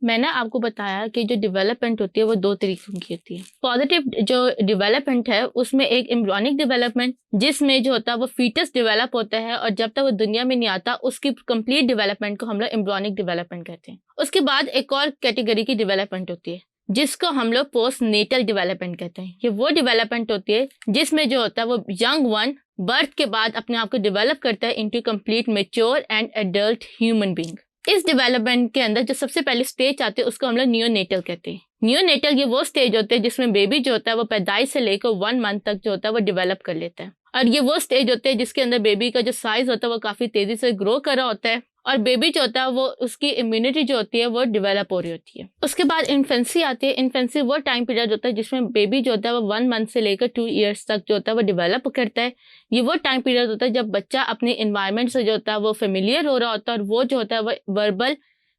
मैंने आपको बताया कि जो डेवलपमेंट होती है वो 2 तरीकों की होती है। पॉजिटिव जो डेवलपमेंट है उसमें एक एम्ब्रियोनिक डेवलपमेंट, जिसमें जो होता है वो फीटस डेवलप होता है और जब तक वो दुनिया में नहीं आता उसकी कंप्लीट डेवलपमेंट को हम लोग एम्ब्रियोनिक डेवलपमेंट कहते हैं। उसके बाद एक और कैटेगरी की डेवलपमेंट होती है जिसको हम लोग पोस्ट नेटल डेवलपमेंट कहते हैं। ये वो डेवलपमेंट होती है जिसमें जो होता है वो यंग वन बर्थ के बाद अपने आप को डेवलप करता है into complete mature and adult human being. इस डेवलपमेंट के अंदर जो सबसे पहले स्टेज आती है उसको हम लोग नियोनेटल कहते हैं। नियोनेटल ये वो स्टेज होते हैं जिसमें बेबी जो होता है वो पैदाइश से लेकर 1 मंथ तक जो होता है वो डेवलप कर लेता है। और ये वो स्टेज होते हैं जिसके अंदर बेबी का जो साइज होता है वो काफी तेजी से ग्रो कर रहा होता है और बेबी जो होता है वो उसकी इम्यूनिटी जो होती है वो डेवलप हो रही होती है। उसके बाद इन्फेंसी आती है। इन्फेंसी वो टाइम पीरियड होता है जिसमें बेबी जो होता है वो 1 मंथ से लेकर 2 ईयर्स तक जो होता है वो डेवलप करता है। ये वो टाइम पीरियड होता है जब बच्चा अपने इन्वायरमेंट से जो होता है वो फेमिलियर हो रहा होता है और वो जो होता है वो वर्बल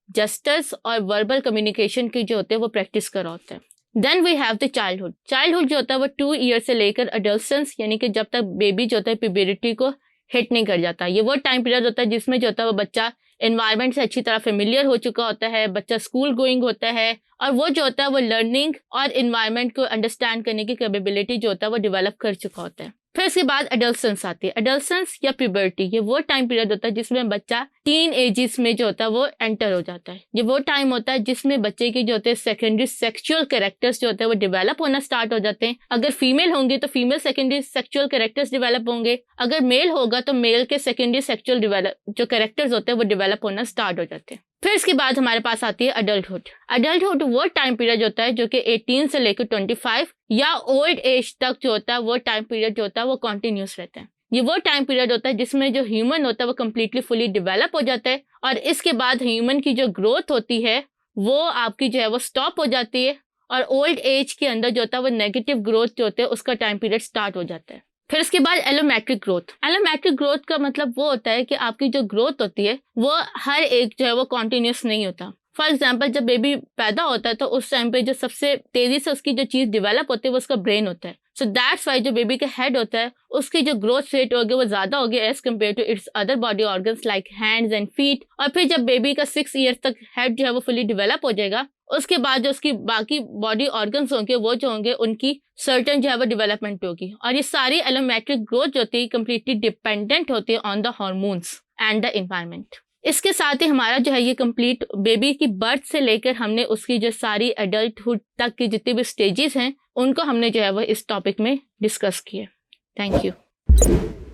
जस्टिस और वर्बल कम्युनिकेशन की जो होते हैं वो प्रैक्टिस कर रहा होता है। Then we have the childhood. Childhood जो होता है वो 2 ईयर से लेकर अडल्सेंस यानी कि जब तक बेबी जो होता है प्यूबर्टी को हिट नहीं कर जाता। ये वो टाइम पीरियड होता है जिसमें जो होता है वो बच्चा एनवायरनमेंट से अच्छी तरह फेमिलियर हो चुका होता है, बच्चा स्कूल गोइंग होता है और वो जो होता है वो लर्निंग और एनवायरनमेंट को अंडरस्टैंड करने की कैपेबिलिटी जो होता है वो डेवलप कर चुका होता है। फिर इसके बाद एडल्सेंस आती है। एडल्सेंस या प्यूबर्टी ये वो टाइम पीरियड होता है जिसमें बच्चा टीन एजेस में जो होता है वो एंटर हो जाता है। ये वो टाइम होता है जिसमें बच्चे की जो होते हैं सेकेंडरी सेक्सुअल कैरेक्टर्स जो होते हैं वो डेवलप होना स्टार्ट हो जाते हैं। अगर फीमेल होंगे तो female secondary sexual characters develop होंगे, अगर मेल होगा तो मेल के सेकेंडरी सेक्सुअल जो कैरेक्टर्स होते हैं वो डेवलप होना स्टार्ट हो जाते हैं। फिर इसके बाद हमारे पास आती है अडल्टहुड। अडल्टहुड वो टाइम पीरियड होता है जो कि 18 से लेकर 25 या ओल्ड एज तक जो होता है वो टाइम पीरियड जो होता है वो कंटिन्यूस रहता है। ये वो टाइम पीरियड होता है जिसमें जो ह्यूमन होता है वो कम्प्लीटली फुली डेवलप हो जाता है और इसके बाद ह्यूमन की जो ग्रोथ होती है वो आपकी जो है वो स्टॉप हो जाती है और ओल्ड एज के अंदर जो होता है वो नेगेटिव ग्रोथ जो होता है उसका टाइम पीरियड स्टार्ट हो जाता है। फिर इसके बाद एलोमेट्रिक ग्रोथ। एलोमेट्रिक ग्रोथ का मतलब वो होता है कि आपकी जो ग्रोथ होती है वो हर एक जो है वो कॉन्टिन्यूस नहीं होता। फॉर एग्जाम्पल जब बेबी पैदा होता है तो उस टाइम पे जो सबसे तेजी से उसकी जो चीज डेवलप होती है वो उसका ब्रेन होता है। सो दैट्स वाई जो बेबी का हेड होता है उसकी जो ग्रोथ रेट होगी वो ज्यादा होगी as compare to its other body organs like hands and feet. और फिर जब बेबी का 6 ईयर्स तक हेड जो है वो फुली डेवलप हो जाएगा उसके बाद जो उसकी बाकी बॉडी ऑर्गन्स होंगे वो जो होंगे उनकी सर्टन जो है वो डेवलपमेंट होगी। और ये सारी एलोमेट्रिक ग्रोथ जो होती है कंप्लीटली डिपेंडेंट होती है on the hormones and the environment. इसके साथ ही हमारा जो है ये कंप्लीट बेबी की बर्थ से लेकर हमने उसकी जो सारी एडल्टहुड तक की जितनी भी स्टेजेस हैं उनको हमने जो है वो इस टॉपिक में डिस्कस किए। Thank you.